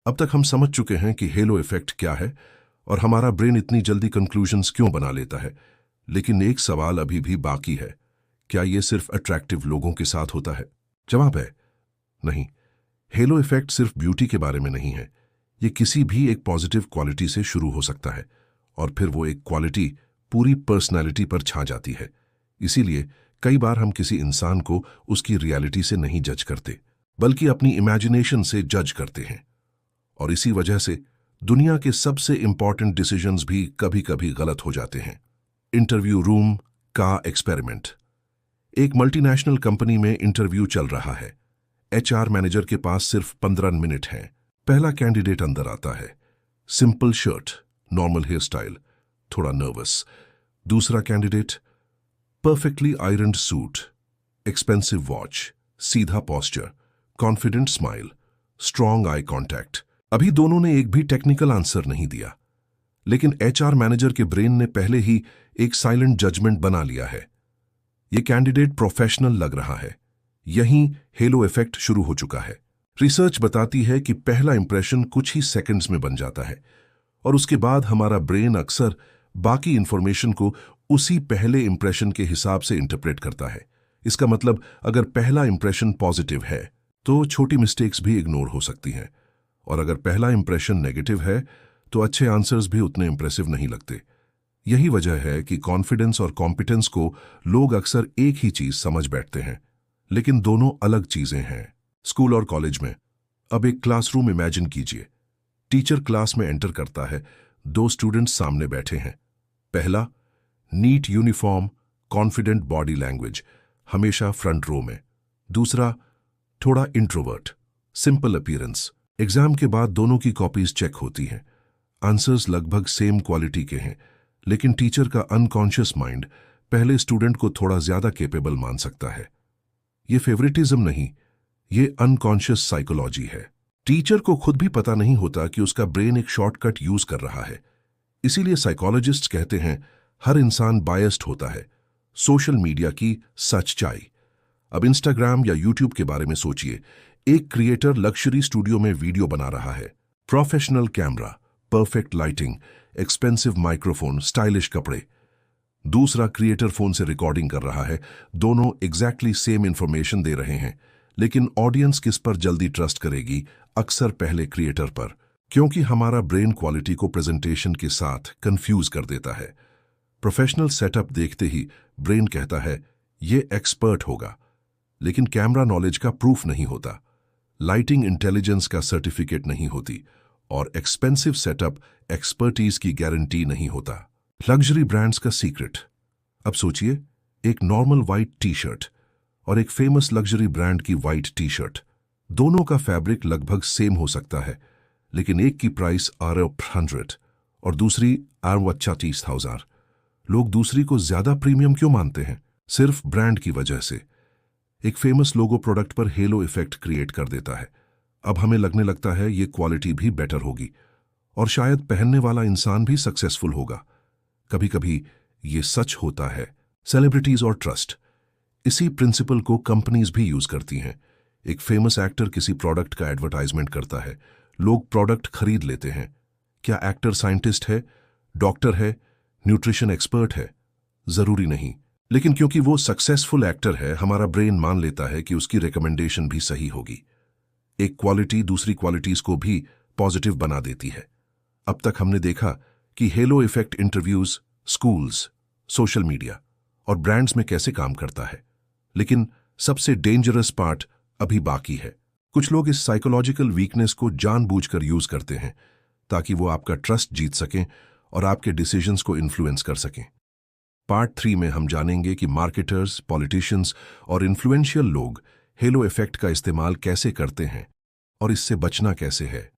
अब तक हम समझ चुके हैं कि हेलो इफेक्ट क्या है और हमारा ब्रेन इतनी जल्दी कंक्लूजन्स क्यों बना लेता है। लेकिन एक सवाल अभी भी बाकी है, क्या यह सिर्फ अट्रैक्टिव लोगों के साथ होता है? जवाब है नहीं। हेलो इफेक्ट सिर्फ ब्यूटी के बारे में नहीं है। ये किसी भी एक पॉजिटिव क्वालिटी से शुरू हो सकता है और फिर वो एक क्वालिटी पूरी पर्सनैलिटी पर छा जाती है। इसीलिए कई बार हम किसी इंसान को उसकी रियलिटी से नहीं जज करते, बल्कि अपनी इमेजिनेशन से जज करते हैं। और इसी वजह से दुनिया के सबसे इंपॉर्टेंट डिसीजंस भी कभी कभी गलत हो जाते हैं। इंटरव्यू रूम का एक्सपेरिमेंट। एक मल्टीनेशनल कंपनी में इंटरव्यू चल रहा है। एचआर मैनेजर के पास सिर्फ 15 मिनट हैं। पहला कैंडिडेट अंदर आता है। Simple shirt, normal hair style, थोड़ा नर्वस। दूसरा candidate, perfectly ironed suit, expensive watch, सीधा posture, confident smile, strong eye contact. अभी दोनों ने एक भी टेक्निकल आंसर नहीं दिया, लेकिन एचआर मैनेजर के ब्रेन ने पहले ही एक साइलेंट जजमेंट बना लिया है। यह कैंडिडेट प्रोफेशनल लग रहा है। यहीं हेलो इफेक्ट शुरू हो चुका है। रिसर्च बताती है कि पहला इंप्रेशन कुछ ही सेकंड्स में बन जाता है और उसके बाद हमारा ब्रेन अक्सर बाकी इंफॉर्मेशन को उसी पहले इंप्रेशन के हिसाब से इंटरप्रेट करता है। इसका मतलब अगर पहला इंप्रेशन पॉजिटिव है तो छोटी मिस्टेक्स भी इग्नोर हो सकती हैं, और अगर पहला इंप्रेशन नेगेटिव है तो अच्छे आंसर्स भी उतने इंप्रेसिव नहीं लगते। यही वजह है कि कॉन्फिडेंस और कॉम्पिटेंस को लोग अक्सर एक ही चीज समझ बैठते हैं, लेकिन दोनों अलग चीजें हैं। स्कूल और कॉलेज में अब एक क्लासरूम इमेजिन कीजिए। टीचर क्लास में एंटर करता है। 2 स्टूडेंट्स सामने बैठे हैं। पहला, neat uniform, confident body language, हमेशा फ्रंट रो में। दूसरा, थोड़ा इंट्रोवर्ट, सिंपल अपीयरेंस। एग्जाम के बाद दोनों की कॉपीज चेक होती हैं। आंसर्स लगभग सेम क्वालिटी के हैं, लेकिन टीचर का अनकॉन्शियस माइंड पहले स्टूडेंट को थोड़ा ज्यादा कैपेबल मान सकता है। ये फेवरेटिज्म नहीं, ये अनकॉन्शियस साइकोलॉजी है। टीचर को खुद भी पता नहीं होता कि उसका ब्रेन एक शॉर्टकट यूज कर रहा है। इसीलिए साइकोलॉजिस्ट्स कहते हैं हर इंसान बायस्ड होता है। सोशल मीडिया की सच्चाई। अब इंस्टाग्राम या यूट्यूब के बारे में सोचिए। एक क्रिएटर लग्जरी स्टूडियो में वीडियो बना रहा है। Professional camera, perfect lighting, expensive microphone, stylish कपड़े। दूसरा क्रिएटर फोन से रिकॉर्डिंग कर रहा है। दोनों एग्जैक्टली सेम इंफॉर्मेशन दे रहे हैं, लेकिन ऑडियंस किस पर जल्दी ट्रस्ट करेगी? अक्सर पहले क्रिएटर पर, क्योंकि हमारा ब्रेन क्वालिटी को प्रेजेंटेशन के साथ कंफ्यूज कर देता है। प्रोफेशनल सेटअप देखते ही ब्रेन कहता है ये एक्सपर्ट होगा, लेकिन कैमरा नॉलेज का प्रूफ नहीं होता, लाइटिंग इंटेलिजेंस का सर्टिफिकेट नहीं होती, और एक्सपेंसिव सेटअप एक्सपर्टीज की गारंटी नहीं होता। लग्जरी ब्रांड्स का सीक्रेट। अब सोचिए, एक नॉर्मल व्हाइट टी शर्ट और एक फेमस लग्जरी ब्रांड की व्हाइट टी शर्ट। दोनों का फैब्रिक लगभग सेम हो सकता है, लेकिन एक की प्राइस $100 और दूसरी $30,000। लोग दूसरी को ज्यादा प्रीमियम क्यों मानते हैं? सिर्फ ब्रांड की वजह से। एक फेमस लोगो प्रोडक्ट पर हेलो इफेक्ट क्रिएट कर देता है। अब हमें लगने लगता है ये क्वालिटी भी बेटर होगी और शायद पहनने वाला इंसान भी सक्सेसफुल होगा। कभी कभी ये सच होता है। सेलिब्रिटीज और ट्रस्ट। इसी प्रिंसिपल को कंपनीज भी यूज करती हैं। एक फेमस एक्टर किसी प्रोडक्ट का एडवर्टाइजमेंट करता है। लोग प्रोडक्ट खरीद लेते हैं। क्या एक्टर साइंटिस्ट है, डॉक्टर है, न्यूट्रिशन एक्सपर्ट है? जरूरी नहीं, लेकिन क्योंकि वो सक्सेसफुल एक्टर है, हमारा ब्रेन मान लेता है कि उसकी रिकमेंडेशन भी सही होगी। एक क्वालिटी दूसरी क्वालिटीज को भी पॉजिटिव बना देती है। अब तक हमने देखा कि hello effect interviews, schools, social media और ब्रांड्स में कैसे काम करता है, लेकिन सबसे डेंजरस पार्ट अभी बाकी है। कुछ लोग इस साइकोलॉजिकल वीकनेस को जानबूझकर यूज करते हैं ताकि वो आपका ट्रस्ट जीत सकें और आपके डिसीजंस को इन्फ्लुएंस कर सकें। पार्ट 3 में हम जानेंगे कि मार्केटर्स, पॉलिटिशियंस और इन्फ्लुएंशियल लोग हेलो इफेक्ट का इस्तेमाल कैसे करते हैं और इससे बचना कैसे है।